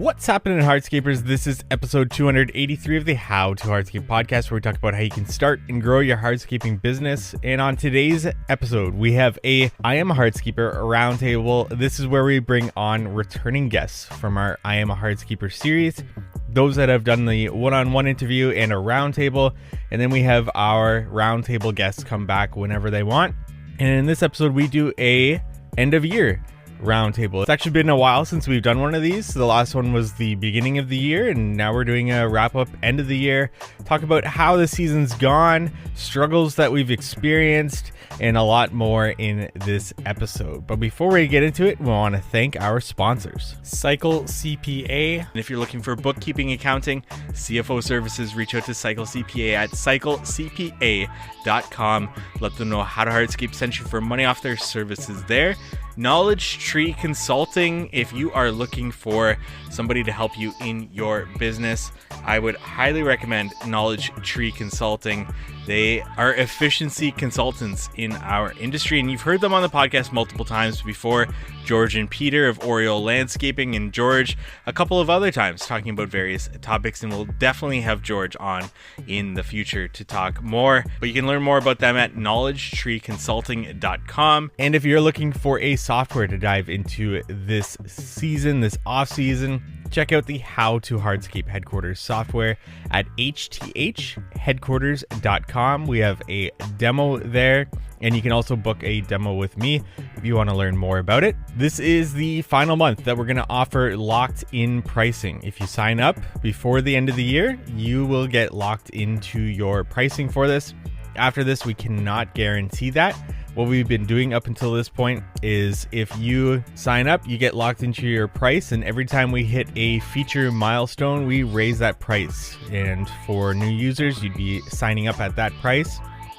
What's happening, Hardscapers? This is episode 283 of the How to Hardscape podcast, where we talk about how you can start and grow your hardscaping business. And on today's episode, we have a I Am a Hardscaper roundtable. This is where we bring on returning guests from our I Am a Hardscaper series, those that have done the one-on-one interview and a roundtable. And then we have our roundtable guests come back whenever they want. And in this episode, we do a end of year roundtable. It's actually been a while since we've done one of these. The last one was the beginning of the year, and now we're doing a wrap up end of the year. Talk about how the season's gone, struggles that we've experienced, and a lot more in this episode. But before we get into it, we want to thank our sponsors, Cycle CPA. And if you're looking for bookkeeping, accounting, CFO services, reach out to Cycle CPA at cyclecpa.com. Let them know How to Hardscape sent you for money off their services there. Knowledge Tree Consulting. If you are looking for somebody to help you in your business, I would highly recommend Knowledge Tree Consulting. They are efficiency consultants in our industry, and you've heard them on the podcast multiple times before. George and Peter of Oriole Landscaping, and George a couple of other times talking about various topics, and we'll definitely have George on in the future to talk more. But you can learn more about them at knowledgetreeconsulting.com. And if you're looking for a software to dive into this season, this off season, check out the How to Hardscape Headquarters software at hthheadquarters.com. We have a demo there, and you can also book a demo with me if you want to learn more about it. This is the final month that we're going to offer locked in pricing. If you sign up before the end of the year, you will get locked into your pricing for this. After this, we cannot guarantee that. What we've been doing up until this point is if you sign up, you get locked into your price, and every time we hit a feature milestone, we raise that price. And for new users, you'd be signing up at that price.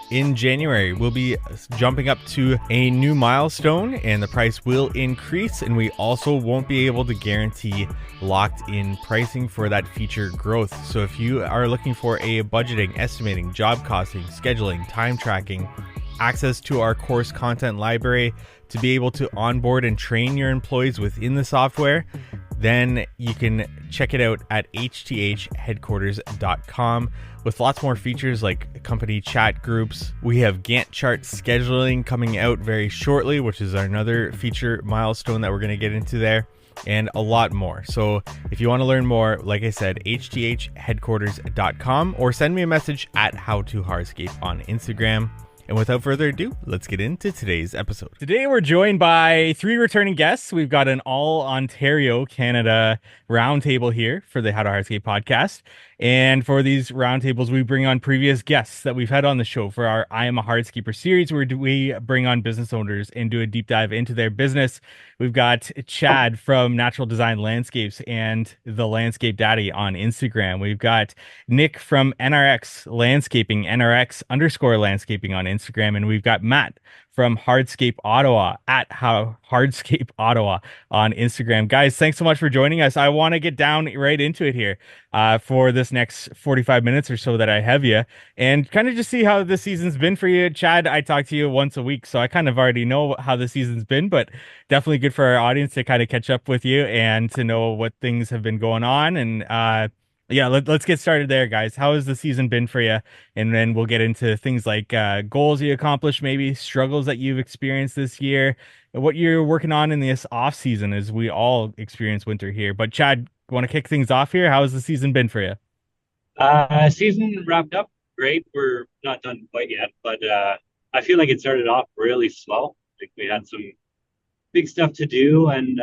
In January, we'll be jumping up to a new milestone, and the price will increase, and we also won't be able to guarantee locked in pricing for that feature growth. So if you are looking for a budgeting, estimating, job costing, scheduling, time tracking, access to our course content library to be able to onboard and train your employees within the software, then you can check it out at hthheadquarters.com with lots more features like company chat groups. We have Gantt chart scheduling coming out very shortly, which is another feature milestone that we're going to get into there, and a lot more. So if you want to learn more, like I said, hthheadquarters.com, or send me a message at howtohardscape on Instagram. And without further ado, let's get into today's episode. Today, we're joined by three returning guests. We've got an all Ontario, Canada roundtable here for the How to Hardscape podcast. And for these roundtables, we bring on previous guests that we've had on the show for our I Am a Hardscaper series, where we bring on business owners and do a deep dive into their business. We've got Chad from Natural Design Landscapes and the Landscape Daddy on Instagram. We've got Nick from NRX Landscaping, NRX_landscaping on Instagram. And we've got Matt from Hardscape Ottawa at Hardscape Ottawa on Instagram. Guys, thanks so much for joining us. I want to get down right into it here for this next 45 minutes or so that I have you, and kind of just see how the season's been for you. Chad, I talk to you once a week, so I kind of already know how the season's been, but definitely good for our audience to kind of catch up with you and to know what things have been going on. And yeah, let's get started there, guys. How has the season been for you? And then we'll get into things like goals you accomplished, maybe struggles that you've experienced this year, what you're working on in this off season as we all experience winter here. But Chad, want to kick things off here? How has the season been for you? Season wrapped up great. We're not done quite yet, but I feel like it started off really slow. Like we had some big stuff to do, and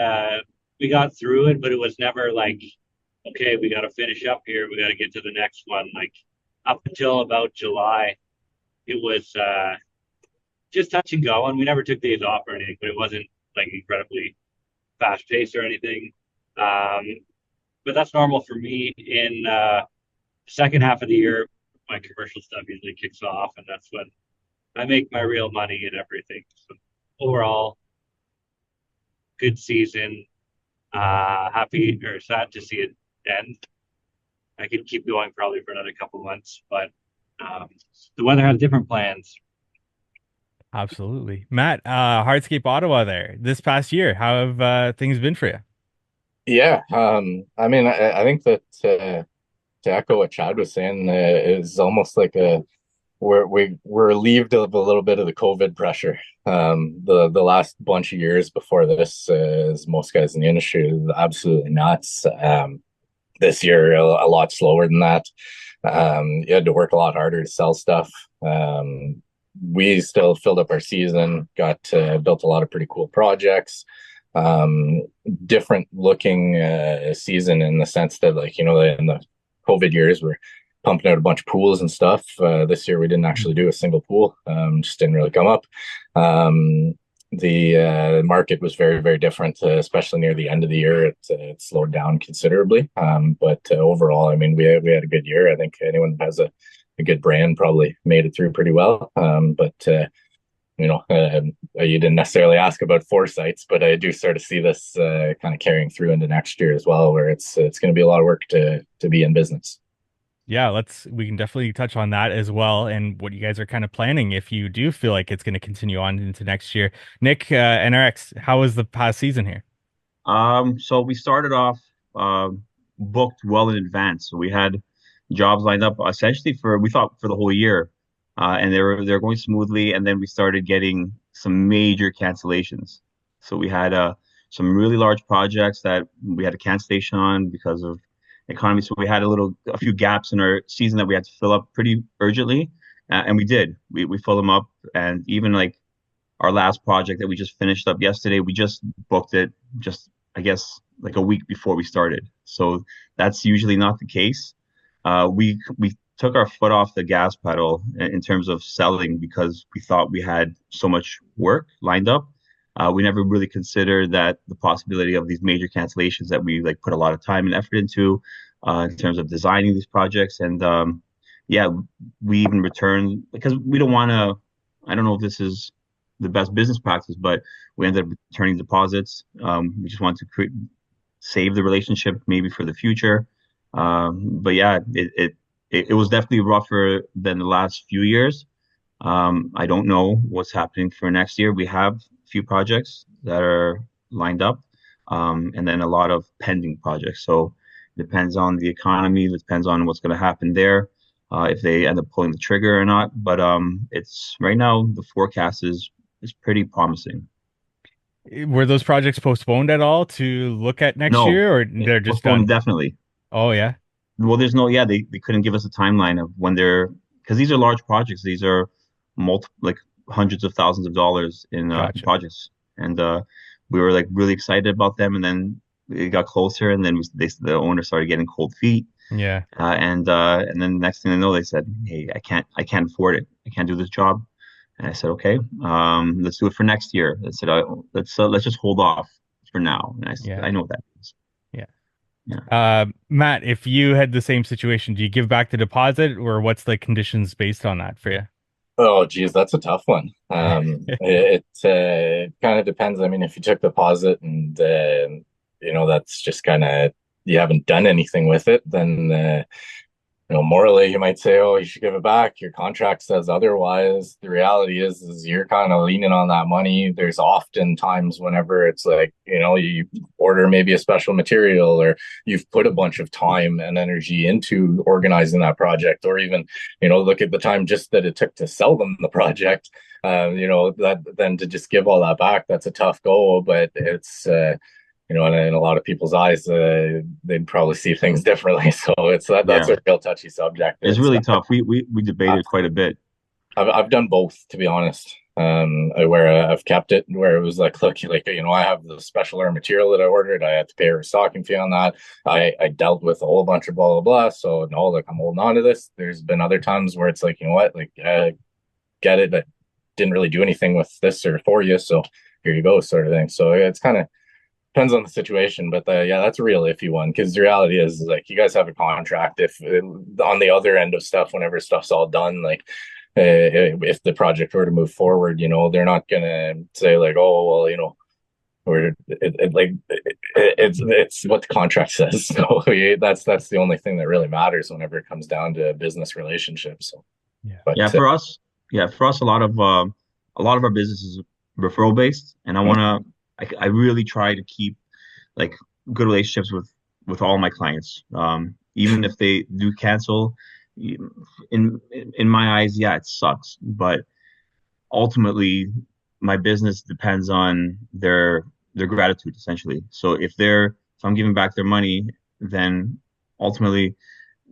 we got through it, but it was never like, okay, we got to finish up here. We got to get to the next one. Like up until about July, it was just touch and go, and we never took days off or anything, but it wasn't like incredibly fast paced or anything. But that's normal for me. In second half of the year, my commercial stuff usually kicks off, and that's when I make my real money and everything. So overall, good season. Happy or sad to see it end. I could keep going probably for another couple months, but the weather has different plans. Absolutely. Matt, Hardscape Ottawa there this past year. How have things been for you? Yeah, I mean, I think that to echo what Chad was saying, is almost like we're relieved of a little bit of the COVID pressure. The last bunch of years before this, as most guys in the industry, is absolutely nuts. This year a lot slower than that. You had to work a lot harder to sell stuff. We still filled up our season, got built a lot of pretty cool projects. Um, Different looking season in the sense that, like, in the COVID years, we're pumping out a bunch of pools and stuff. This year we didn't actually do a single pool, just didn't really come up. Um, the market was very, very different, especially near the end of the year. It slowed down considerably. But overall, I mean, we had a good year. I think anyone who has a good brand probably made it through pretty well. But you didn't necessarily ask about foresights, but I do sort of see this kind of carrying through into next year as well, where it's going to be a lot of work to be in business. Yeah, we can definitely touch on that as well and what you guys are kind of planning if you do feel like it's going to continue on into next year. Nick, NRX, how was the past season here? So we started off booked well in advance. So we had jobs lined up essentially we thought for the whole year, and they were going smoothly. And then we started getting some major cancellations. So we had some really large projects that we had a cancellation on because of economy. So we had a few gaps in our season that we had to fill up pretty urgently, and we did. We filled them up, and even like our last project that we just finished up yesterday, we just booked it just, I guess, like a week before we started. So that's usually not the case. We took our foot off the gas pedal in terms of selling because we thought we had so much work lined up. We never really considered that the possibility of these major cancellations that we like put a lot of time and effort into in terms of designing these projects. And yeah, we even returned because we don't want to. I don't know if this is the best business practice, but we ended up returning deposits. We just want to save the relationship maybe for the future. But yeah, it was definitely rougher than the last few years. I don't know what's happening for next year. We have a few projects that are lined up, and then a lot of pending projects. So it depends on the economy, it depends on what's going to happen there, if they end up pulling the trigger or not. But it's right now the forecast is pretty promising. Were those projects postponed at all to look at next No, year, or they're just postponed done? indefinitely. Oh yeah, Well, there's no, yeah, they couldn't give us a timeline of when because these are large projects. These are like hundreds of thousands of dollars in gotcha. projects. And we were like really excited about them. And then it got closer, and then the owner started getting cold feet. Yeah, And then next thing I know, they said, "Hey, I can't afford it. I can't do this job." And I said, "Okay, let's do it for next year." I said, let's just hold off for now." And I said, yeah, "I know what that means." yeah. Yeah. Matt, if you had the same situation, do you give back the deposit, or what's the conditions based on that for you? Oh, geez, that's a tough one. It kind of depends. I mean, if you took deposit and that's just kind of you haven't done anything with it, then morally, you might say, "Oh, you should give it back." Your contract says otherwise. The reality is you're kind of leaning on that money. There's often times whenever it's like, you order maybe a special material, or you've put a bunch of time and energy into organizing that project, or even, look at the time just that it took to sell them the project. That then to just give all that back, that's a tough go, but it's, in a lot of people's eyes, they'd probably see things differently. So that's Yeah. a real touchy subject. It's It's really tough. We I've, debated quite a bit. I've done both, to be honest. Where I've kept it, where it was like, I have the special air material that I ordered. I had to pay a stocking fee on that. I dealt with a whole bunch of blah blah blah. So no, like, I'm holding on to this. There's been other times where it's like, what, like, get it, but didn't really do anything with this or for you. So here you go, sort of thing. So it's kind of depends on the situation, but yeah, that's a real iffy one because the reality is like you guys have a contract. If on the other end of stuff, whenever stuff's all done, like if the project were to move forward, they're not gonna say like, "Oh, well, it's what the contract says." So yeah, that's the only thing that really matters whenever it comes down to business relationships. So, Yeah. Yeah, but for us, a lot of our business is referral based, and I really try to keep like good relationships with all my clients. Even if they do cancel, in my eyes, yeah, it sucks. But ultimately, my business depends on their gratitude, essentially. So if I'm giving back their money, then ultimately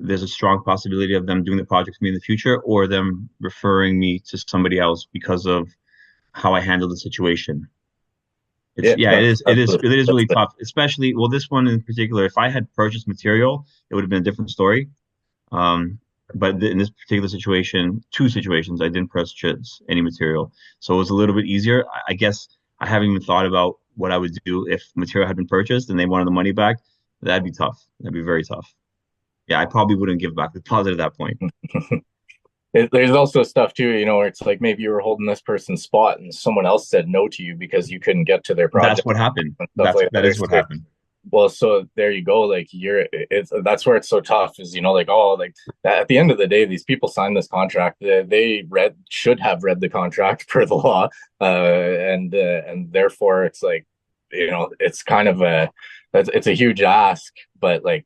there's a strong possibility of them doing the project for me in the future, or them referring me to somebody else because of how I handle the situation. It's Yeah, yeah, it is that's really tough, especially well, this one in particular. If I had purchased material, it would have been a different story. Um, but in this particular situation, two situations, I didn't purchase any material, so it was a little bit easier. I guess I haven't even thought about what I would do if material had been purchased and they wanted the money back. That'd be tough. That'd be very tough. Yeah, I probably wouldn't give back the deposit at that point. There's also stuff too, where it's like maybe you were holding this person's spot and someone else said no to you because you couldn't get to their That's project what happened. and stuff like That that. is what happened. Well, so there you go. Like that's where it's so tough is, like, oh, like at the end of the day, these people signed this contract. They should have read the contract per the law. And therefore it's like, it's kind of it's a huge ask, but like,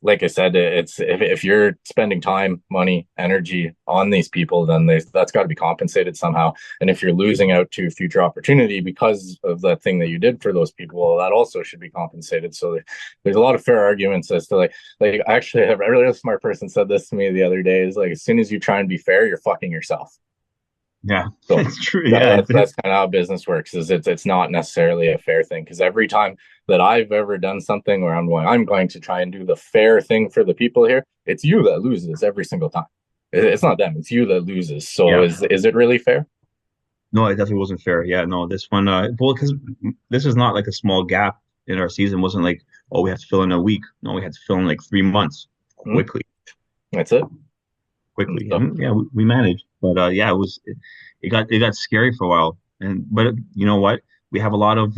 like I said, it's if you're spending time, money, energy on these people, then that's got to be compensated somehow. And if you're losing out to future opportunity because of that thing that you did for those people, well, that also should be compensated. So there's a lot of fair arguments as to like actually, a really smart person said this to me the other day. Is like, as soon as you try and be fair, you're fucking yourself. Yeah, So it's true. Yeah, that's kind of how business works. Is it's not necessarily a fair thing, because every time that I've ever done something where I'm going to try and do the fair thing for the people here, it's you that loses every single time. It's not them, it's you that loses. So yeah. is it really fair? No, it definitely wasn't fair. Yeah, no, this one, well, because this is not like a small gap in our season. It wasn't like, oh, we have to fill in a week. No, we had to fill in like 3 months quickly. That's it. Quickly. Yeah, we managed, but yeah, it got scary for a while. But you know what? We have a lot of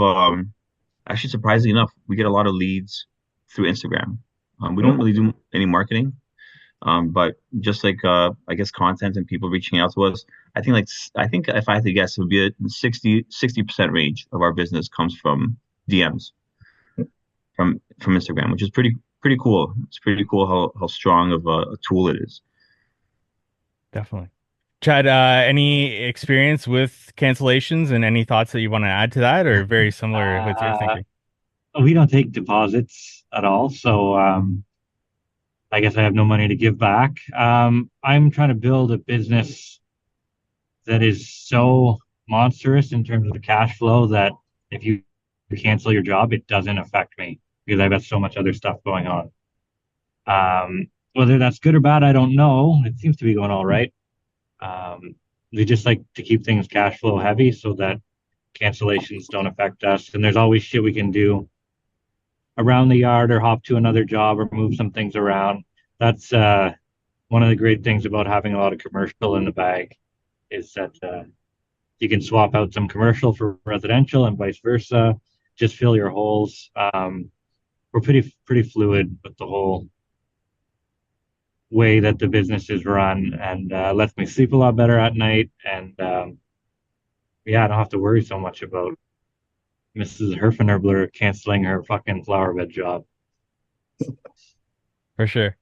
actually, surprisingly enough, we get a lot of leads through Instagram. We don't really do any marketing, but just like I guess content and people reaching out to us. I think if I had to guess, it would be a 60% range of our business comes from DMs from Instagram, which is pretty cool. It's pretty cool how strong of a tool it is. Definitely. Chad, any experience with cancellations and any thoughts that you want to add to that, or very similar with your thinking? We don't take deposits at all, so I guess I have no money to give back. I'm trying to build a business that is so monstrous in terms of the cash flow that if you cancel your job, it doesn't affect me because I've got so much other stuff going on. Whether that's good or bad, I don't know. It seems to be going all right. We just like to keep things cash flow heavy so that cancellations don't affect us. And there's always shit we can do around the yard or hop to another job or move some things around. That's one of the great things about having a lot of commercial in the bag is that you can swap out some commercial for residential and vice versa. Just fill your holes. We're pretty fluid with the whole way that the business is run, and lets me sleep a lot better at night. And yeah, I don't have to worry so much about Mrs. Herfenerbler canceling her fucking flower bed job. For sure.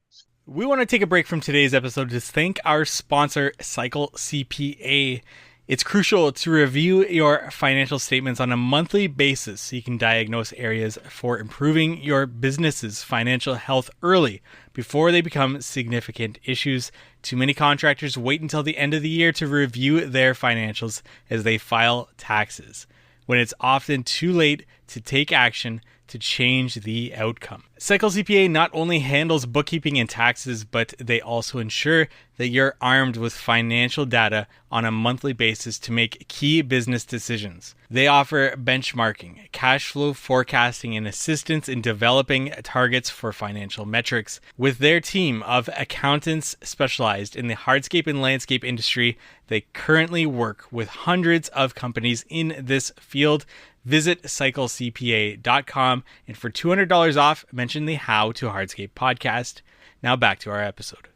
We want to take a break from today's episode to thank our sponsor, Cycle CPA. It's crucial to review your financial statements on a monthly basis so you can diagnose areas for improving your business's financial health early before they become significant issues. Too many contractors wait until the end of the year to review their financials as they file taxes, when it's often too late to take action to change the outcome. Cycle CPA not only handles bookkeeping and taxes, but they also ensure that you're armed with financial data on a monthly basis to make key business decisions. They offer benchmarking, cash flow forecasting, and assistance in developing targets for financial metrics. With their team of accountants specialized in the hardscape and landscape industry, they currently work with hundreds of companies in this field. Visit cyclecpa.com, and for $200 off, mention the How to Hardscape podcast. Now back to our episode.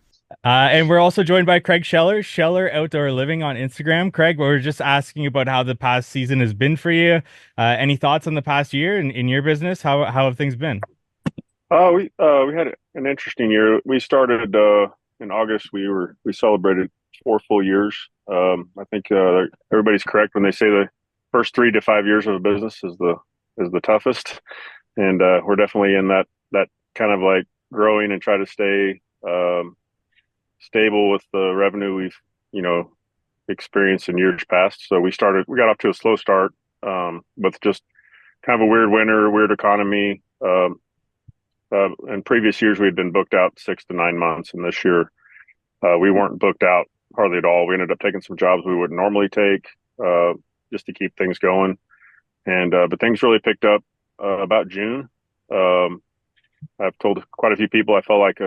And we're also joined by Craig Scheller Outdoor Living on Instagram. Craig, we're just asking about how the past season has been for you. Any thoughts on the past year in your business? How have things been? We had an interesting year. We started in August. We celebrated 4 full years. I think everybody's correct when they say the first 3 to 5 years of a business is the toughest, and we're definitely in that kind of like growing and try to stay stable with the revenue we've you know experienced in years past. So we got off to a slow start with just kind of a weird winter, weird economy. In previous years, we had been booked out 6 to 9 months, and this year we weren't booked out hardly at all. We ended up taking some jobs we wouldn't normally take uh, just to keep things going, and but things really picked up about June. Um, I've told quite a few people I felt like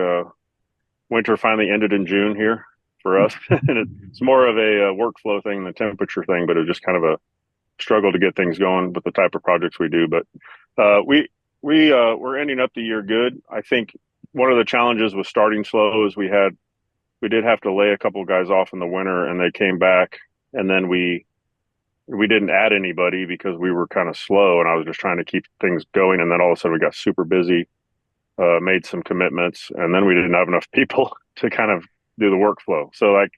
winter finally ended in June here for us, and it's more of a workflow thing than a temperature thing, but it was just kind of a struggle to get things going with the type of projects we do. But we're ending up the year good. I think one of the challenges with starting slow is we did have to lay a couple of guys off in the winter, and they came back, and then we didn't add anybody because we were kind of slow, and I was just trying to keep things going, and then all of a sudden we got super busy, made some commitments, and then we didn't have enough people to kind of do the workflow. So like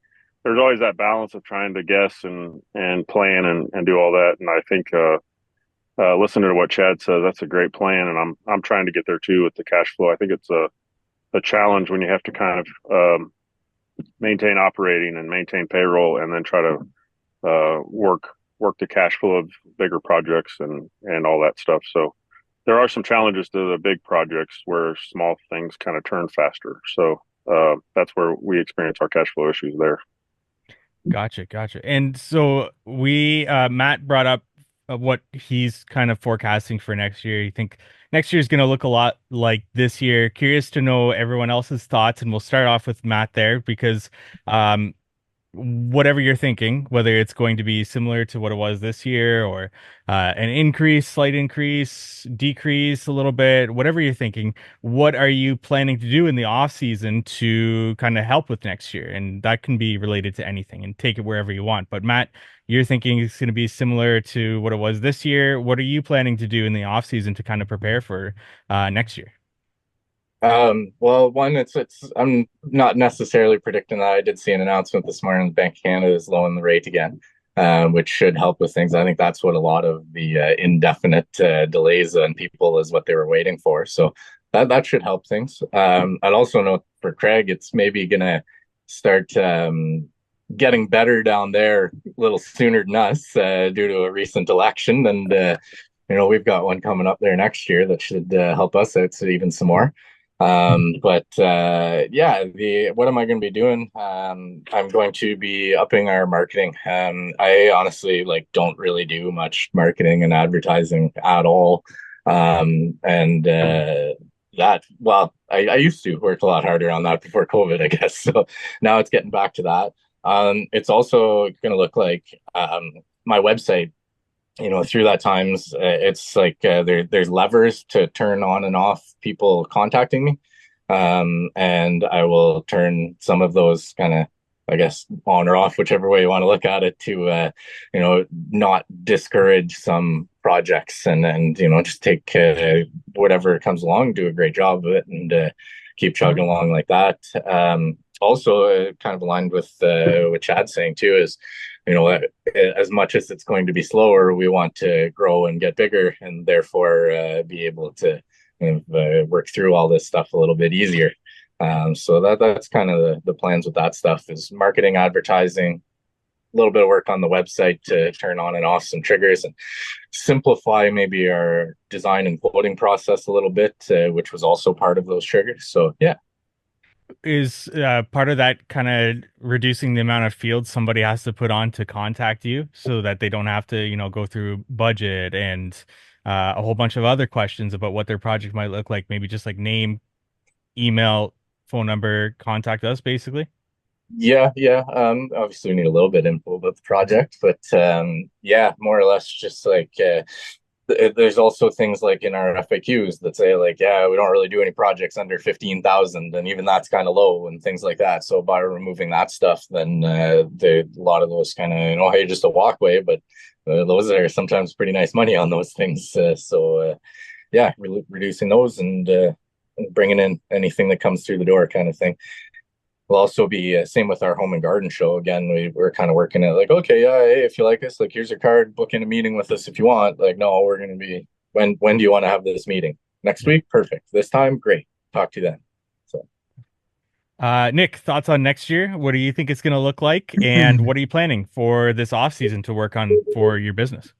there's always that balance of trying to guess and plan and do all that. And I think listening to what Chad says, that's a great plan, and I'm trying to get there too with the cash flow. I think it's a challenge when you have to kind of maintain operating and maintain payroll, and then try to work the cash flow of bigger projects and all that stuff. So there are some challenges to the big projects where small things kind of turn faster. So that's where we experience our cash flow issues there. Gotcha. And so we Matt brought up what he's kind of forecasting for next year. You think next year is going to look a lot like this year. Curious to know everyone else's thoughts, and we'll start off with Matt there because um, whatever you're thinking, whether it's going to be similar to what it was this year or an increase, slight increase, decrease a little bit, whatever you're thinking, what are you planning to do in the off season to kind of help with next year? And that can be related to anything and take it wherever you want. But Matt, you're thinking it's going to be similar to what it was this year. What are you planning to do in the off season to kind of prepare for next year? Well, one, it's I'm not necessarily predicting that. I did see an announcement this morning. The Bank of Canada is lowering the rate again, which should help with things. I think that's what a lot of the indefinite delays on people is what they were waiting for. So that should help things. I'd also note for Craig, it's maybe gonna start getting better down there a little sooner than us due to a recent election, and we've got one coming up there next year that should help us out so even some more. But yeah, the what am I going to be doing? I'm going to be upping our marketing. I honestly like don't really do much marketing and advertising at all. And that well, I used to work a lot harder on that before COVID, I guess. So now it's getting back to that. It's also going to look like my website, through that times, it's like there's levers to turn on and off people contacting me, and I will turn some of those kind of, I guess, on or off, whichever way you want to look at it, to not discourage some projects, and just take whatever comes along, do a great job of it, and keep chugging along like that. Also, kind of aligned with what Chad's saying too is, as much as it's going to be slower, we want to grow and get bigger, and therefore be able to work through all this stuff a little bit easier. So that's kind of the plans with that stuff is marketing, advertising, a little bit of work on the website to turn on and off some triggers and simplify maybe our design and quoting process a little bit, which was also part of those triggers. So yeah. Is part of that kind of reducing the amount of fields somebody has to put on to contact you so that they don't have to, go through budget and a whole bunch of other questions about what their project might look like, maybe just like name, email, phone number, contact us basically? Yeah. Obviously we need a little bit info about the project, but yeah, more or less just like there's also things like in our FAQs that say like, yeah, we don't really do any projects under 15,000, and even that's kind of low and things like that. So by removing that stuff, then a lot of those kind of, hey, just a walkway, but those are sometimes pretty nice money on those things. Yeah, reducing those and bringing in anything that comes through the door, kind of thing. We'll also be same with our home and garden show. Again, we're kind of working at like, okay, yeah, hey, if you like us, like here's your card, book in a meeting with us if you want. Like, no, we're going to be, when do you want to have this meeting? Next week? Perfect. This time? Great. Talk to you then. So Nick, thoughts on next year? What do you think it's going to look like? And what are you planning for this off season to work on for your business?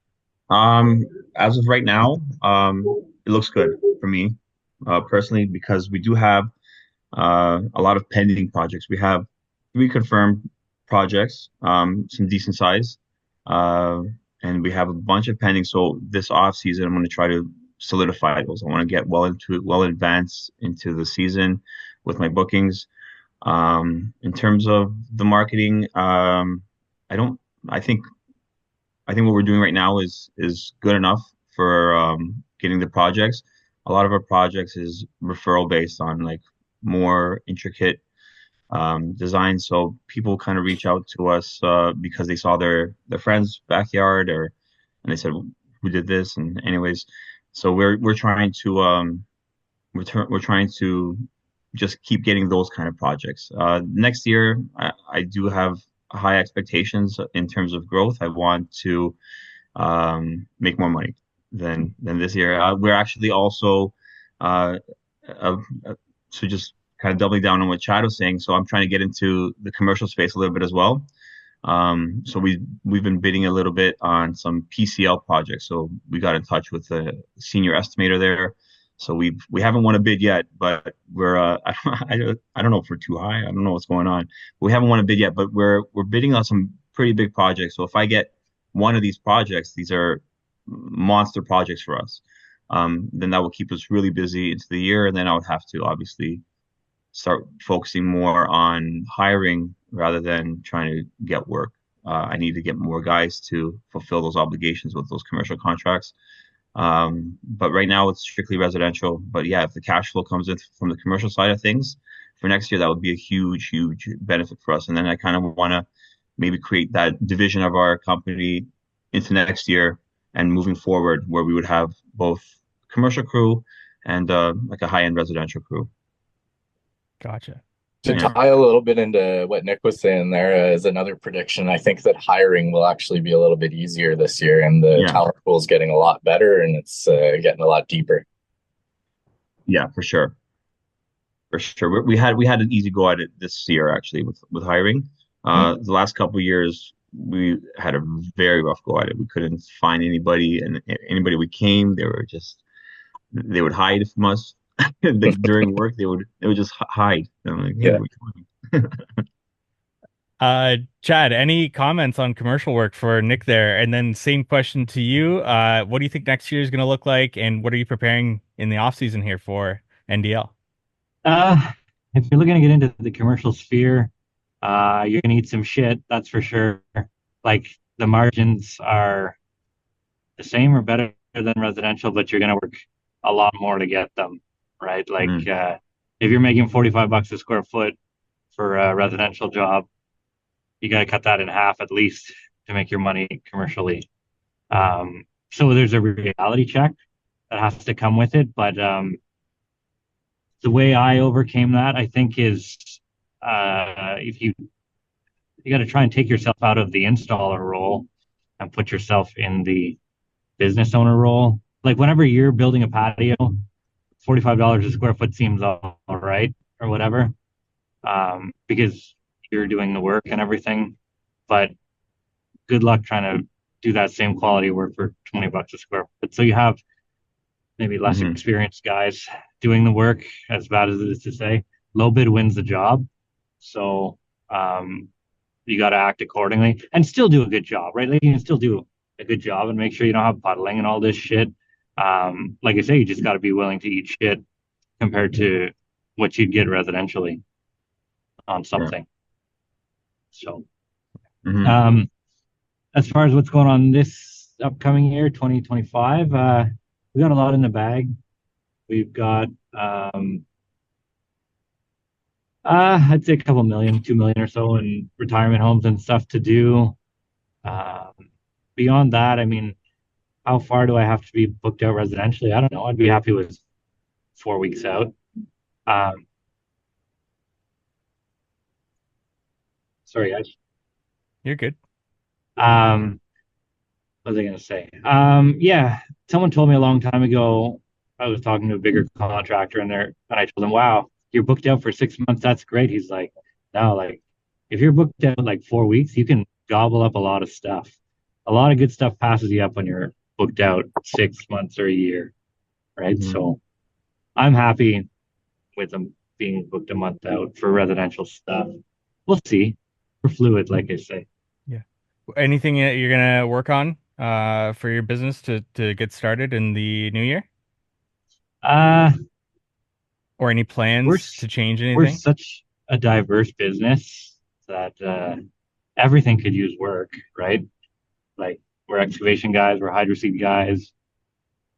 As of right now, it looks good for me, personally, because we do have a lot of pending projects. We have 3 confirmed projects, some decent size, uh, and we have a bunch of pending. So this off season, I'm going to try to solidify those. I want to get well advanced into the season with my bookings. In terms of the marketing, I don't. I think what we're doing right now is good enough for getting the projects. A lot of our projects is referral based on like more intricate design. So people kind of reach out to us because they saw their friend's backyard, or and they said, "Who did this?" And anyways, so we're trying to we're trying to just keep getting those kind of projects. Next year, I do have high expectations in terms of growth. I want to make more money than this year. We're actually also uh, uh, so just kind of doubling down on what Chad was saying. So I'm trying to get into the commercial space a little bit as well. So we've been bidding a little bit on some PCL projects. So we got in touch with the senior estimator there. So we haven't won a bid yet, but we're I don't know if we're too high. I don't know what's going on. We haven't won a bid yet, but we're bidding on some pretty big projects. So if I get one of these projects, these are monster projects for us. Then that will keep us really busy into the year, and then I would have to obviously start focusing more on hiring rather than trying to get work. I need to get more guys to fulfill those obligations with those commercial contracts. But right now it's strictly residential. But yeah, if the cash flow comes in from the commercial side of things for next year, that would be a huge, huge benefit for us. And then I kind of want to maybe create that division of our company into next year and moving forward where we would have both commercial crew and like a high-end residential crew. Gotcha. to Yeah. tie a little bit into what Nick was saying there is another prediction. I think that hiring will actually be a little bit easier this year, and the Yeah. talent pool is getting a lot better, and it's getting a lot deeper. Yeah, for sure. For sure. We had an easy go at it this year actually with hiring. The last couple of years we had a very rough go at it. We couldn't find anybody, and anybody we came, they would hide from us. Like during work, they would just hide. And I'm like, hey, Yeah. what are you doing? Chad, any comments on commercial work for Nick there? And then same question to you. What do you think next year is going to look like, and what are you preparing in the off season here for NDL? Uh, if you're looking to get into the commercial sphere, you're gonna eat some shit, that's for sure. Like the margins are the same or better than residential, but you're gonna work a lot more to get them, right? Like Mm, if you're making $45 a square foot for a residential job, you got to cut that in half at least to make your money commercially. So there's a reality check that has to come with it, but the way I overcame that, I think, is if you got to try and take yourself out of the installer role and put yourself in the business owner role. Like whenever you're building a patio, $45 a square foot seems all right or whatever, because you're doing the work and everything. But good luck trying to do that same quality work for $20 a square foot. So you have maybe less mhm, experienced guys doing the work, as bad as it is to say. Low bid wins the job. So you got to act accordingly and still do a good job, right? Like you can still do a good job and make sure you don't have puddling and all this shit. Like I say, you just got to be willing to eat shit compared to what you'd get residentially on sure. something. So, Mhm, as far as what's going on this upcoming year, 2025. We got a lot in the bag. We've got, I'd say a couple million, 2 million or so in retirement homes and stuff to do. Um, Beyond that, I mean, how far do I have to be booked out residentially? I don't know. I'd be happy with 4 weeks out. Um, Sorry, guys. You're good. Um, what was I going to say? Yeah, someone told me a long time ago. I was talking to a bigger contractor, and I told him, "Wow, you're booked out for 6 months. That's great." He's like, "No, like if you're booked out like 4 weeks, you can gobble up a lot of stuff. A lot of good stuff passes you up when you're booked out 6 months or a year, right?" Mhm. So I'm happy with them being booked a month out for residential stuff. We'll see. We're fluid, like I say. Yeah. Anything that you're gonna work on for your business to get started in the new year? Uh, Or any we're plans to change we're anything? such a diverse business that everything could use work, right? Like we're excavation guys, we're hydro seed guys,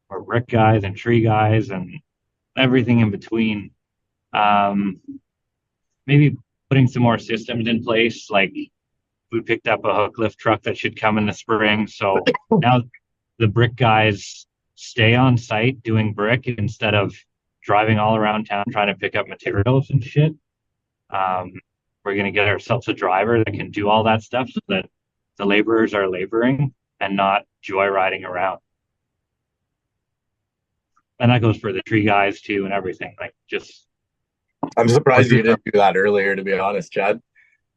we're brick guys and tree guys and everything in between. Um, Maybe putting some more systems in place. Like we picked up a hook lift truck that should come in the spring. So now the brick guys stay on site doing brick instead of driving all around town trying to pick up materials and shit. Um, we're going to get ourselves a driver that can do all that stuff so that the laborers are laboring and not joyriding around. And that goes for the tree guys too and everything. Like just, I'm surprised you didn't do that earlier, to be honest, Chad.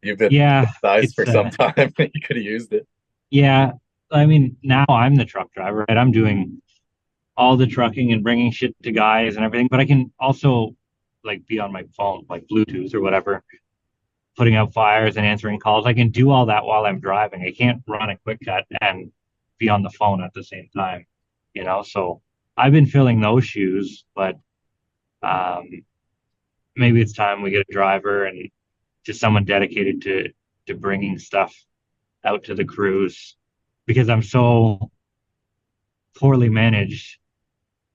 You've been yeah, sized it's, for some time. You could have used it. yeah. I mean, now I'm the truck driver, right? I'm doing all the trucking and bringing shit to guys and everything, but I can also like be on my phone, like Bluetooth or whatever, putting out fires and answering calls. I can do all that while I'm driving. I can't run a quick cut and be on the phone at the same time, you know? So I've been filling those shoes, but um, maybe it's time we get a driver and just someone dedicated to bringing stuff out to the crews because I'm so poorly managed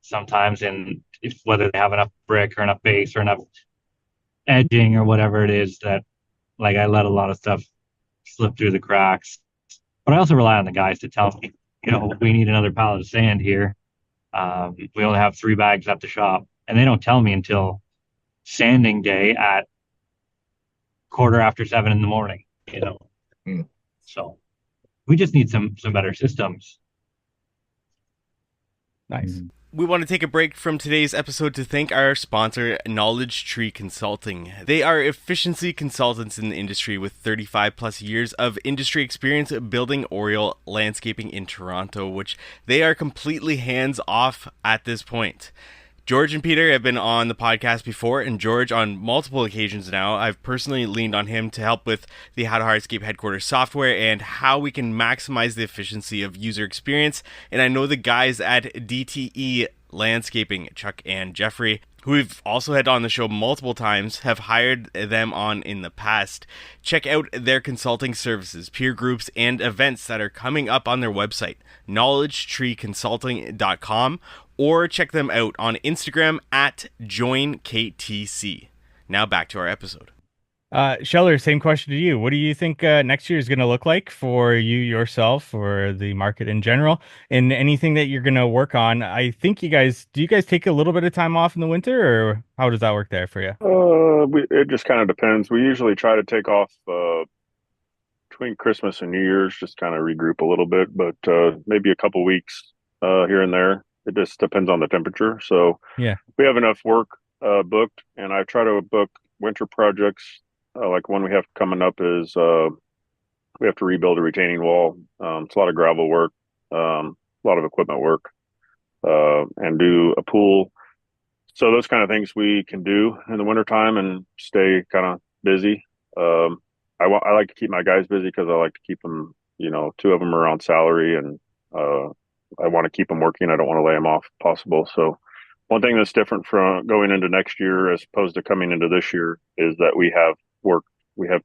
sometimes in if whether they have enough brick or enough base or enough edging or whatever it is that like I let a lot of stuff slip through the cracks. But I also rely on the guys to tell me, we need another pallet of sand here. We only have 3 bags at the shop, and they don't tell me until sanding day at 7:15 in the morning. Hmm. So we just need some better systems. Nice. Mhm. We want to take a break from today's episode to thank our sponsor, Knowledge Tree Consulting. They are efficiency consultants in the industry with 35 plus years of industry experience building Oriole landscaping in Toronto, which they are completely hands off at this point. George and Peter have been on the podcast before, and George, on multiple occasions now, I've personally leaned on him to help with the How to Hardscape headquarters software and how we can maximize the efficiency of user experience. And I know the guys at DTE Landscaping, Chuck and Jeffrey, who we've also had on the show multiple times, have hired them on in the past. Check out their consulting services, peer groups, and events that are coming up on their website, knowledgetreeconsulting.com, or check them out on Instagram at joinktc. Now back to our episode. Scheller, same question to you. What do you think next year is going to look like for you yourself or the market in general, and anything that you're going to work on? I think do you guys take a little bit of time off in the winter, or how does that work there for you? It just kind of depends. We usually try to take off between Christmas and New Year's, just kind of regroup a little bit, but maybe a couple weeks here and there. It just depends on the temperature. So Yeah. we have enough work booked, and I try to book winter projects. Like one we have coming up is we have to rebuild a retaining wall. It's a lot of gravel work, a lot of equipment work, and do a pool. So those kind of things we can do in the wintertime and stay kind of busy. I like to keep my guys busy because I like to keep them, 2 of them are on salary, and I want to keep them working. I don't want to lay them off if possible. So one thing that's different from going into next year as opposed to coming into this year is that we have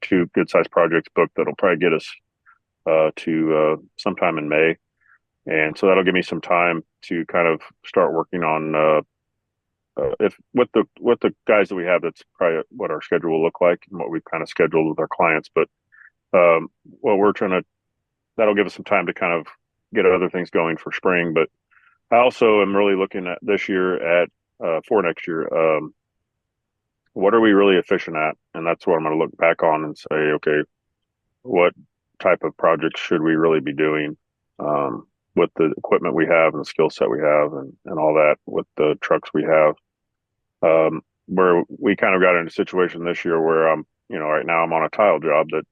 2 good sized projects booked that'll probably get us to sometime in May. And so that'll give me some time to kind of start working on if with the guys that we have. That's probably what our schedule will look like and what we've kind of scheduled with our clients. But what we're trying to that'll give us some time to kind of get other things going for spring. But I also am really looking at this year at for next year. What are we really efficient at? And that's what I'm going to look back on and say, okay, what type of projects should we really be doing with the equipment we have and the skill set we have and all that with the trucks we have. Where we kind of got in a situation this year where right now I'm on a tile job that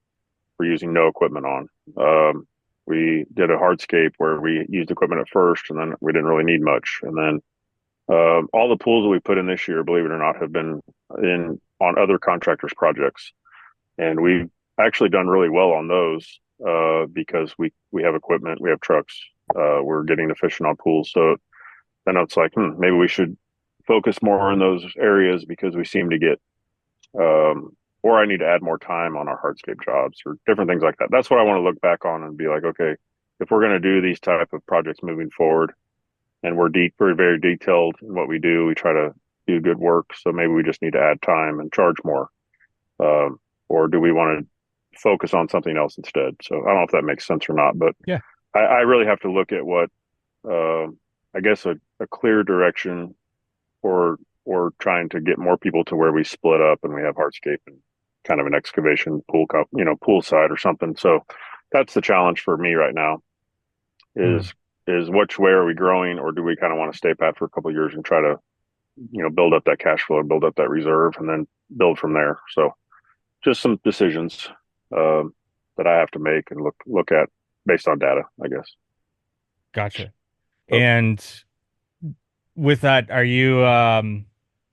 we're using no equipment on. We did a hardscape where we used equipment at first and then we didn't really need much. And then all the pools that we put in this year, believe it or not, have been in on other contractors' projects. And we've actually done really well on those because we have equipment, we have trucks, we're getting efficient on pools. So then it's like, maybe we should focus more in those areas because we seem to get, or I need to add more time on our hardscape jobs or different things like that. That's what I want to look back on and be like, okay, if we're going to do these type of projects moving forward, and we're very, very detailed in what we do, we try to do good work. So maybe we just need to add time and charge more, or do we want to focus on something else instead? So I don't know if that makes sense or not, but Yeah, I really have to look at what, I guess, a clear direction, or trying to get more people to where we split up and we have hardscape and kind of an excavation pool side or something. So that's the challenge for me right now is which way are we growing, or do we kind of want to stay pat for a couple of years and try to, build up that cash flow and build up that reserve and then build from there. So just some decisions that I have to make and look at based on data, I guess. Gotcha. So, And with that, are you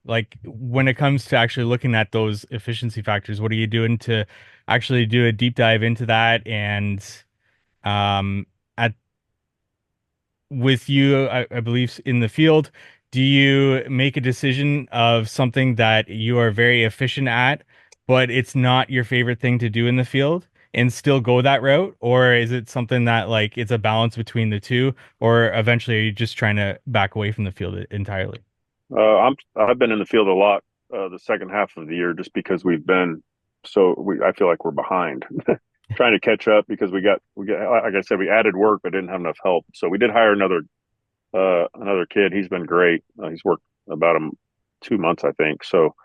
like when it comes to actually looking at those efficiency factors, what are you doing to actually do a deep dive into that? And at with you, I believe in the field, do you make a decision of something that you are very efficient at, but it's not your favorite thing to do in the field and still go that route? Or is it something that like it's a balance between the two, or eventually are you just trying to back away from the field entirely? I've been in the field a lot the second half of the year just because I feel like we're behind trying to catch up because we got like I said, we added work but didn't have enough help. So we did hire another kid. He's been great. He's worked about 2 months, I think. So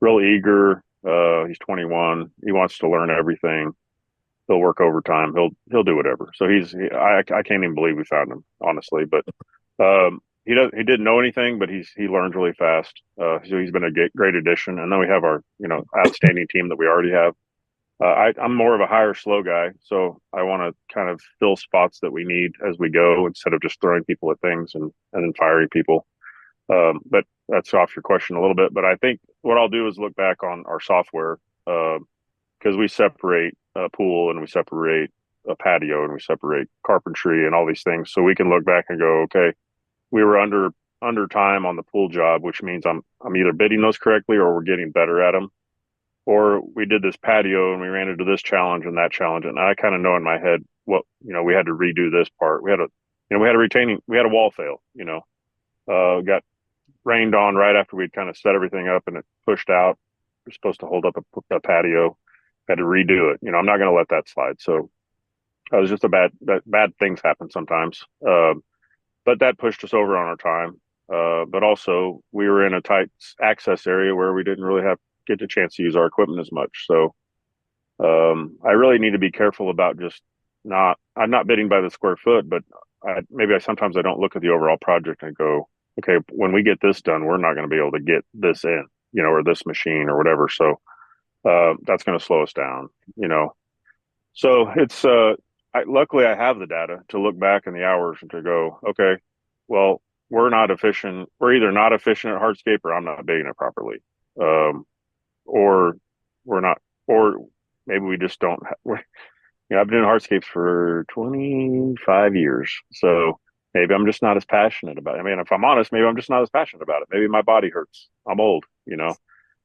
real eager. He's 21. He wants to learn everything. He'll work overtime. He'll do whatever. So I can't even believe we found him, honestly. But he didn't know anything, but he learns really fast. So he's been a great addition. And then we have our outstanding team that we already have. I'm more of a hire slow guy, so I want to kind of fill spots that we need as we go instead of just throwing people at things and then firing people. But that's off your question a little bit. But I think what I'll do is look back on our software because we separate a pool and we separate a patio and we separate carpentry and all these things, so we can look back and go, okay, we were under time on the pool job, which means I'm either bidding those correctly or we're getting better at them. Or we did this patio and we ran into this challenge and that challenge. And I kind of know in my head we had to redo this part. We had a wall fail, got rained on right after we'd kind of set everything up and it pushed out. We're supposed to hold up a patio, had to redo it. I'm not going to let that slide. So it was just bad things happen sometimes. But that pushed us over on our time. But also we were in a tight access area where we didn't really get the chance to use our equipment as much. So I really need to be careful about I'm not bidding by the square foot, but sometimes I don't look at the overall project and go, okay, when we get this done, we're not going to be able to get this in, or this machine or whatever. So that's going to slow us down, So it's luckily I have the data to look back in the hours and to go, okay, well, we're not efficient. We're either not efficient at hardscape or I'm not bidding it properly. Or we're not, or maybe we just don't. I've been in hardscapes for 25 years, so maybe I'm just not as passionate about it. I mean, if I'm honest, maybe I'm just not as passionate about it. Maybe my body hurts. I'm old, So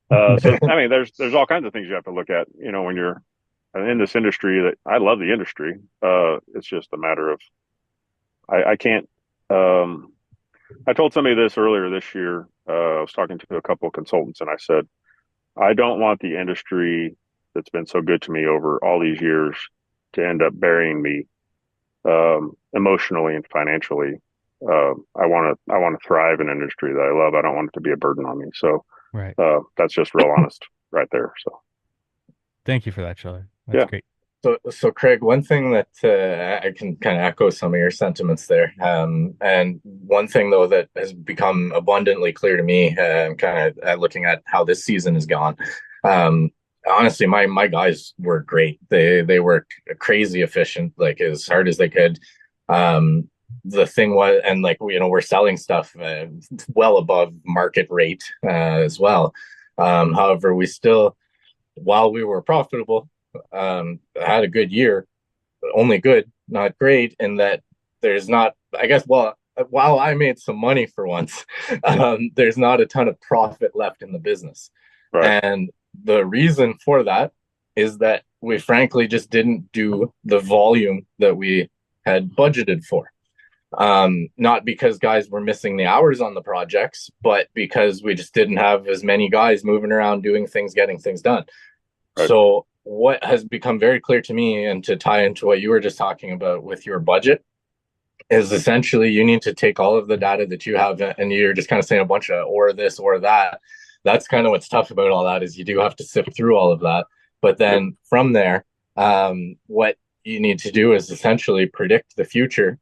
I mean, there's all kinds of things you have to look at, when you're in this industry. That I love the industry. It's just a matter of I can't. I told somebody this earlier this year. I was talking to a couple of consultants, and I said, I don't want the industry that's been so good to me over all these years to end up burying me emotionally and financially. I want to thrive in an industry that I love. I don't want it to be a burden on me. So Right. that's just real honest right there. So Thank you for that, Sheldon. That's yeah. great. So Craig, one thing that I can kind of echo some of your sentiments there, and one thing though that has become abundantly clear to me, kind of looking at how this season has gone. Um, Honestly, my guys were great. They worked crazy efficient, like as hard as they could. Um, the thing was, and like we're selling stuff well above market rate as well. However, we still, while we were profitable, had a good year, only good, not great, in that there's not, I guess, well, while I made some money for once, there's not a ton of profit left in the business. Right. And the reason for that is that we frankly just didn't do the volume that we had budgeted for. Not because guys were missing the hours on the projects, but because we just didn't have as many guys moving around doing things, getting things done. Right. So what has become very clear to me, and to tie into what you were just talking about with your budget, is essentially you need to take all of the data that you have, and you're just kind of saying a bunch of or this or that. That's kind of what's tough about all that, is you do have to sift through all of that. But then from there, what you need to do is essentially predict the future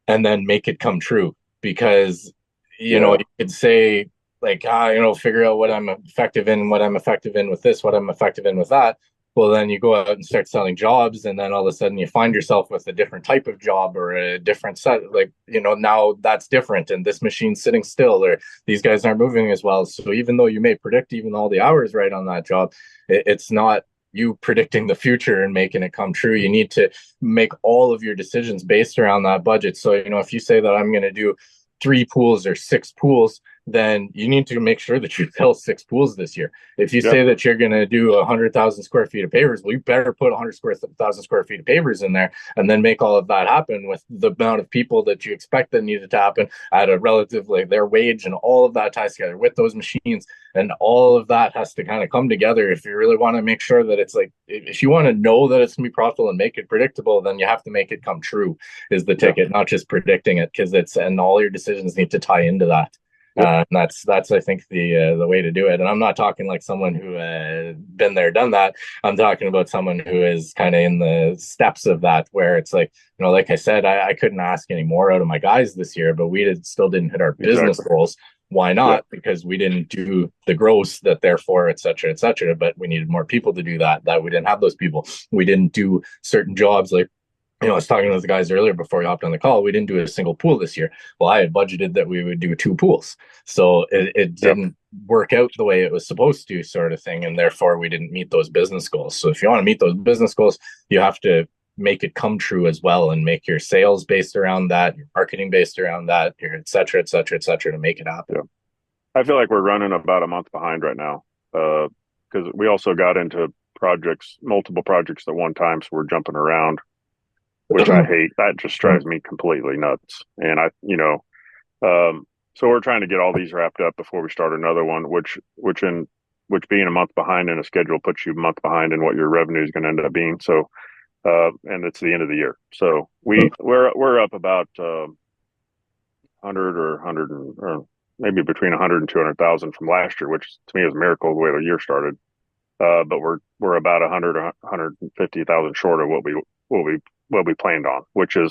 and then make it come true. Because you could say like, figure out what I'm effective in, what I'm effective in with this, what I'm effective in with that. Well, then you go out and start selling jobs, and then all of a sudden you find yourself with a different type of job or a different set. Like, now that's different, and this machine's sitting still, or these guys aren't moving as well. So even though you may predict even all the hours right on that job, it's not you predicting the future and making it come true. You need to make all of your decisions based around that budget. So, if you say that I'm going to do 3 pools or 6 pools, then you need to make sure that you sell 6 pools this year. If you say that you're going to do 100,000 square feet of pavers, well, you better put 100,000 square feet of pavers in there, and then make all of that happen with the amount of people that you expect that needed to happen at a relatively their wage, and all of that ties together with those machines. And all of that has to kind of come together if you really want to make sure that it's like, if you want to know that it's going to be profitable and make it predictable, then you have to make it come true is the ticket, not just predicting it, because and all your decisions need to tie into that. That's I think the way to do it. And I'm not talking like someone who been there, done that. I'm talking about someone who is kind of in the steps of that, where it's like, like I said, I couldn't ask any more out of my guys this year, but we still didn't hit our business goals. Why not? Because we didn't do the gross, that therefore, et cetera, but we needed more people to do that we didn't have those people. We didn't do certain jobs, like, I was talking to the guys earlier before we hopped on the call. We didn't do a single pool this year. Well, I had budgeted that we would do 2 pools. So it didn't work out the way it was supposed to, sort of thing. And therefore, we didn't meet those business goals. So if you want to meet those business goals, you have to make it come true as well, and make your sales based around that, your marketing based around that, your et cetera, to make it happen. I feel like we're running about a month behind right now, because we also got into multiple projects at one time. So we're jumping around, which I hate. That just drives me completely nuts. And so we're trying to get all these wrapped up before we start another one, which being a month behind in a schedule puts you a month behind in what your revenue is going to end up being. So, and it's the end of the year. So we're up about 100 or maybe between 100 and 200,000 from last year, which to me is a miracle the way the year started. But we're about 100 or 150,000 short of what we planned on, which in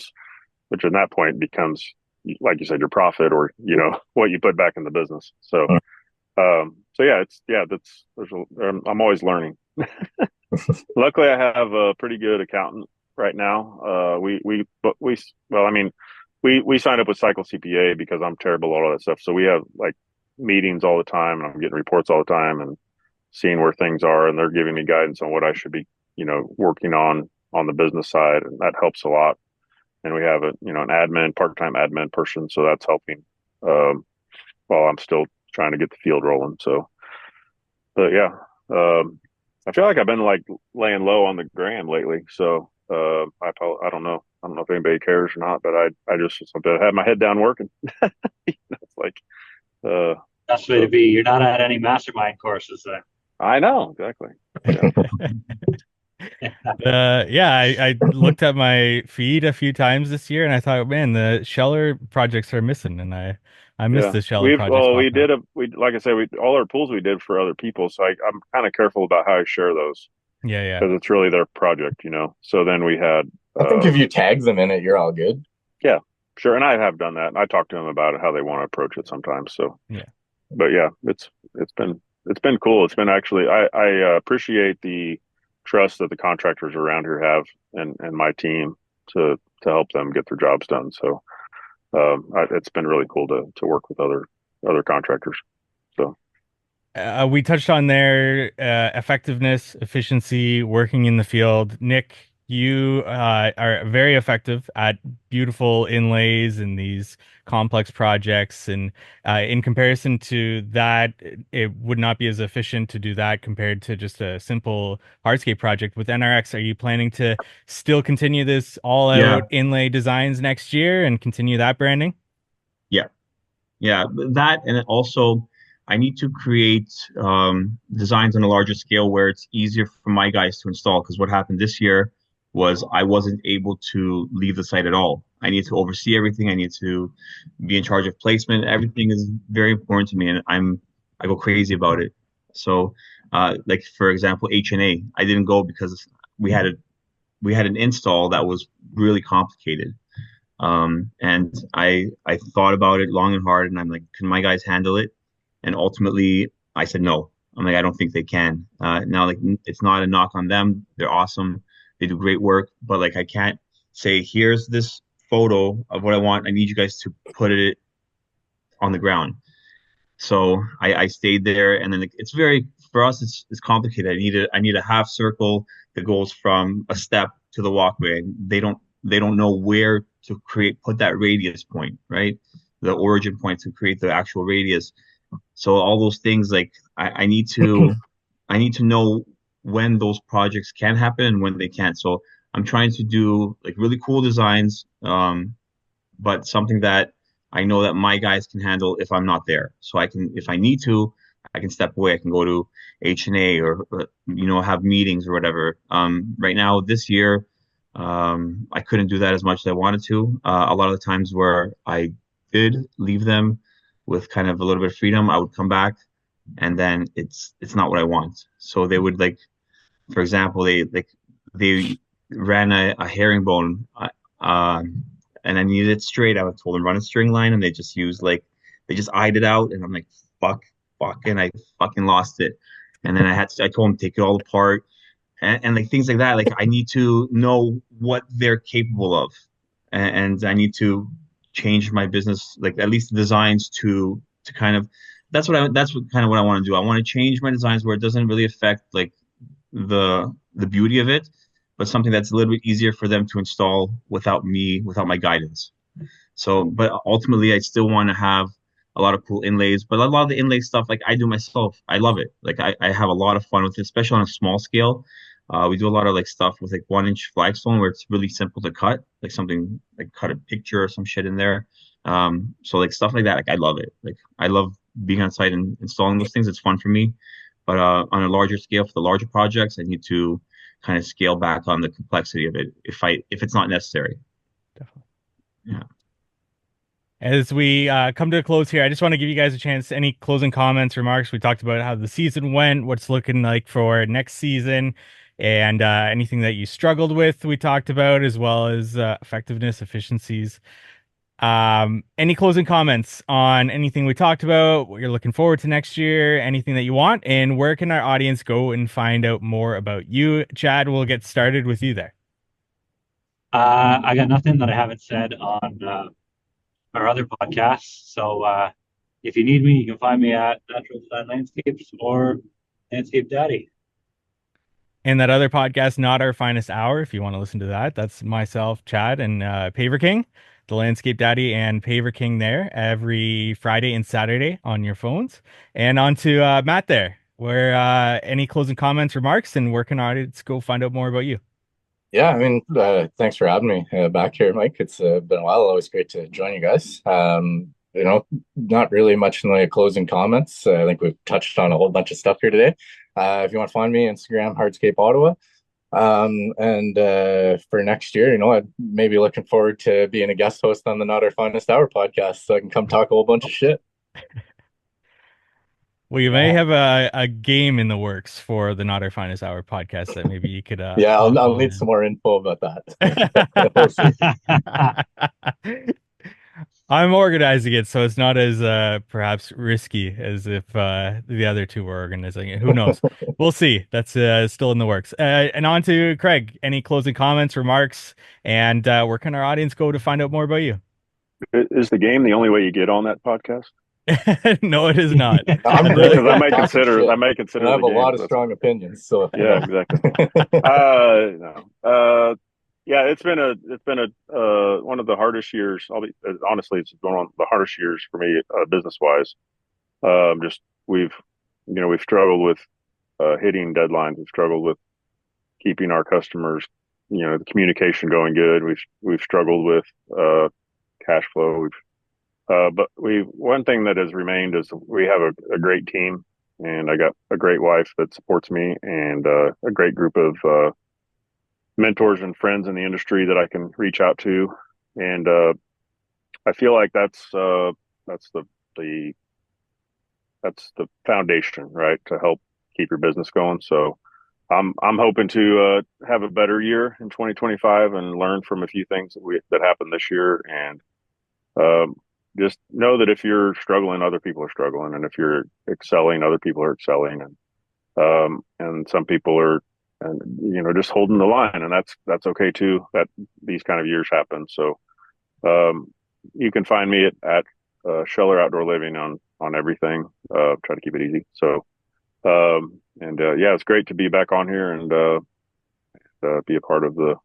that point becomes, like you said, your profit, or what you put back in the business. So I'm always learning. Luckily I have a pretty good accountant right now. We signed up with Cycle CPA because I'm terrible at all that stuff. So we have like meetings all the time, and I'm getting reports all the time and seeing where things are, and they're giving me guidance on what I should be working on the business side, and that helps a lot. And we have an part-time admin person, so that's helping while I'm still trying to get the field rolling. So, but yeah, I feel like I've been like laying low on the gram lately. So I don't know. I don't know if anybody cares or not, but I just had my head down working. It's like, uh, Best way to so be. You're not at any mastermind courses then. I know exactly. Yeah. Yeah, I looked at my feed a few times this year and I thought, man, the Scheller projects are missing, and I missed Yeah. the Scheller projects We popping up. like I said, all our pools we did for other people. So I'm kind of careful about how I share those Yeah, yeah. because it's really their project, you know? So then we had, I think if you tag them in it, you're all good. yeah, sure. And I have done that. And I talked to them about it, how they want to approach it sometimes. So, Yeah. but yeah, it's been cool. It's been actually, I appreciate the trust that the contractors around here have and my team to help them get their jobs done. So, it's been really cool to work with other contractors. So We touched on their effectiveness, efficiency, working in the field. Nick, you are very effective at beautiful inlays and these complex projects. And in comparison to that, it would not be as efficient to do that compared to just a simple hardscape project. With NRX, are you planning to still continue this all Yeah, out inlay designs next year and continue that branding? yeah, yeah. That and it also, I need to create designs on a larger scale where it's easier for my guys to install. Because what happened this year was I wasn't able to leave the site at all. I need to oversee everything. I need to be in charge of placement. Everything is very important to me, and I go crazy about it. So, like for example, H&A, I didn't go because we had a we had an install that was really complicated. And I thought about it long and hard, and I'm like, can my guys handle it? And ultimately, I said no. I'm like, I don't think they can. Now, like, it's not a knock on them. They're awesome. They do great work, but like, I can't say, here's this photo of what I want. I need you guys to put it on the ground. So I stayed there, and then it's very for us. It's complicated. I need a half circle that goes from a step to the walkway. They don't know where to put that radius point, right? The origin point to create the actual radius. So all those things like I need to know when those projects can happen and when they can't. So I'm trying to do like really cool designs, but something that I know that my guys can handle if I'm not there. So I can, if I need to, I can step away. I can go to H&A or you know, have meetings or whatever. Right now, this year, I couldn't do that as much as I wanted to. A lot of the times where I did leave them with kind of a little bit of freedom, I would come back and then it's not what I want. So they would like, for example, they ran a herringbone, and I needed it straight. I was told them run a string line, and they just used like they just eyed it out, and I'm like fuck, and I fucking lost it. And then I told them take it all apart, and like things like that. Like I need to know what they're capable of, and I need to change my business, like at least the designs to kind of that's what kind of what I want to do. I want to change my designs where it doesn't really affect like the beauty of it, but something that's a little bit easier for them to install without my guidance. So, but ultimately, I still want to have a lot of cool inlays. But a lot of the inlay stuff, like I do myself, I love it. Like I have a lot of fun with it, especially on a small scale. We do a lot of like stuff with like 1 inch flagstone where it's really simple to cut, like something like cut a picture or some shit in there. So like stuff like that, like I love it. Like I love being on site and installing those things. It's fun for me. But on a larger scale for the larger projects, I need to kind of scale back on the complexity of it if it's not necessary. Definitely. Yeah. As we come to a close here, I just want to give you guys a chance. Any closing comments, remarks? We talked about how the season went, what's looking like for next season, and anything that you struggled with. We talked about as well as effectiveness, efficiencies. Any closing comments on anything we talked about? What you're looking forward to next year? Anything that you want? And where can our audience go and find out more about you? Chad, we'll get started with you there. I got nothing that I haven't said on our other podcasts. So if you need me, you can find me at Natural Design Landscapes or Landscape Daddy. And that other podcast, Not Our Finest Hour, if you want to listen to that, that's myself, Chad, and Paver King, the Landscape Daddy, and Paver King there every Friday and Saturday on your phones. And on to Matt there, where any closing comments, remarks, and where can our audience go find out more about you? Yeah, I mean, thanks for having me back here, Mike. It's been a while. Always great to join you guys. Not really much in the way of closing comments. I think we've touched on a whole bunch of stuff here today. If you want to find me, Instagram, Hardscape Ottawa. And for next year, I'd maybe looking forward to being a guest host on the Not Our Finest Hour podcast so I can come talk a whole bunch of shit. Well, you may have a game in the works for the Not Our Finest Hour podcast that maybe you could. Yeah, I'll need some more info about that. I'm organizing it, so it's not as perhaps risky as if the other two were organizing it. Who knows? We'll see. That's still in the works. And on to Craig. Any closing comments, remarks, and where can our audience go to find out more about you? Is the game the only way you get on that podcast? No, it is not. I might consider. I have a lot of strong opinions. So yeah, exactly. No. Yeah, it's been a one of the hardest years. Honestly, it's been one of the hardest years for me business wise. We've struggled with hitting deadlines. We've struggled with keeping our customers, the communication going good. We've struggled with cash flow. But one thing that has remained is we have a great team, and I got a great wife that supports me, and a great group of mentors and friends in the industry that I can reach out to. And I feel like that's the foundation, right, to help keep your business going. So I'm hoping to have a better year in 2025 and learn from a few things that happened this year, and just know that if you're struggling, other people are struggling, and if you're excelling, other people are excelling, and some people are, just holding the line, and that's okay too. That these kind of years happen. So you can find me at Scheller Outdoor Living on everything. Try to keep it easy. So yeah, it's great to be back on here and be a part of the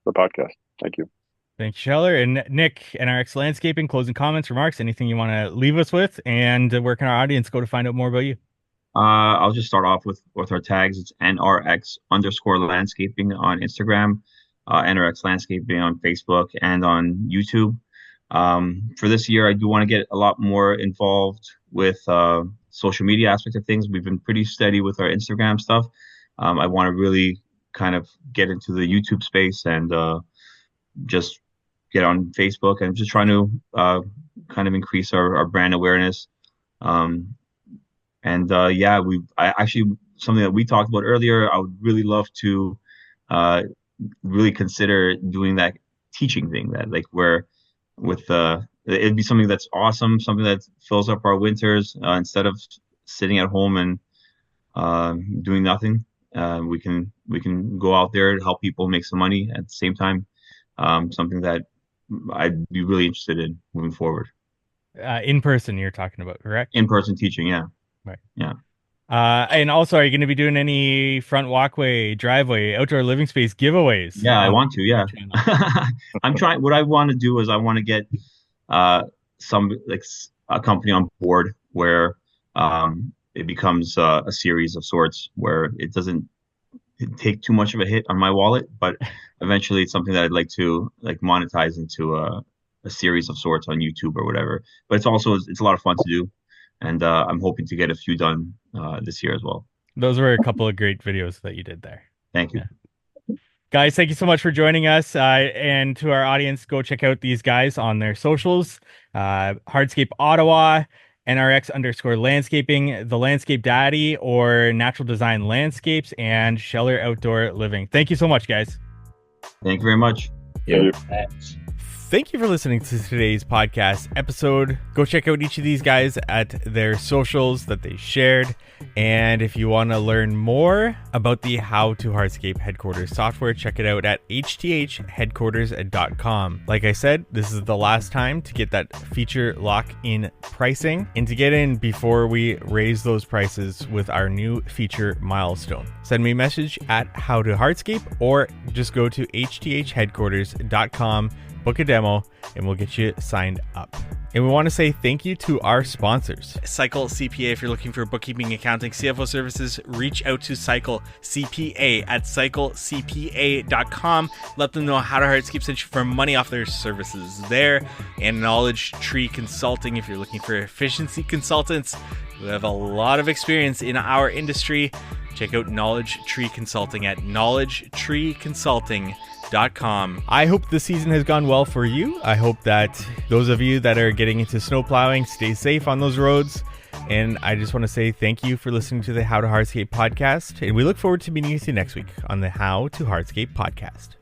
podcast. Thank you. Thanks, Scheller. And Nick, NRX Landscaping, closing comments, remarks, anything you want to leave us with, and where can our audience go to find out more about you? I'll just start off with our tags. It's NRX_landscaping on Instagram, NRX Landscaping on Facebook, and on YouTube. For this year, I do want to get a lot more involved with social media aspect of things. We've been pretty steady with our Instagram stuff. I want to really kind of get into the YouTube space and just get on Facebook, and just trying to kind of increase our brand awareness. Yeah, I actually, something that we talked about earlier, I would really love to really consider doing that teaching thing, that like where with it'd be something that's awesome, something that fills up our winters instead of sitting at home and doing nothing. We can go out there to help people make some money at the same time. Something that I'd be really interested in moving forward. In person, you're talking about, correct? In person teaching, yeah. Right. Yeah. And also, are you going to be doing any front walkway, driveway, outdoor living space giveaways? Yeah, I want to. Yeah, I'm trying. What I want to do is I want to get some like a company on board where it becomes a series of sorts, where it doesn't take too much of a hit on my wallet, but eventually it's something that I'd like to monetize into a series of sorts on YouTube or whatever. But it's a lot of fun to do, and I'm hoping to get a few done this year as well. Those were a couple of great videos that you did there. Thank you. Yeah. Guys, thank you so much for joining us. And to our audience, go check out these guys on their socials. Hardscape Ottawa, NRX_landscaping, The Landscape Daddy, or Natural Design Landscapes, and Scheller Outdoor Living. Thank you so much, guys. Thank you very much. Yeah. Thank you for listening to today's podcast episode. Go check out each of these guys at their socials that they shared. And if you want to learn more about the How to Hardscape Headquarters software, check it out at hthheadquarters.com. Like I said, this is the last time to get that feature lock-in pricing and to get in before we raise those prices with our new feature milestone. Send me a message at How to Hardscape, or just go to hthheadquarters.com, book a demo, and we'll get you signed up. And we want to say thank you to our sponsors. Cycle CPA. If you're looking for bookkeeping, accounting, CFO services, reach out to Cycle CPA at cyclecpa.com. Let them know How to Hardscape sent you for money off their services there. And Knowledge Tree Consulting. If you're looking for efficiency consultants who have a lot of experience in our industry, check out Knowledge Tree Consulting at knowledgetreeconsulting.com. I hope the season has gone well for you. I hope that those of you that are getting into snow plowing stay safe on those roads. And I just want to say thank you for listening to the How to Hardscape podcast. And we look forward to meeting with you next week on the How to Hardscape podcast.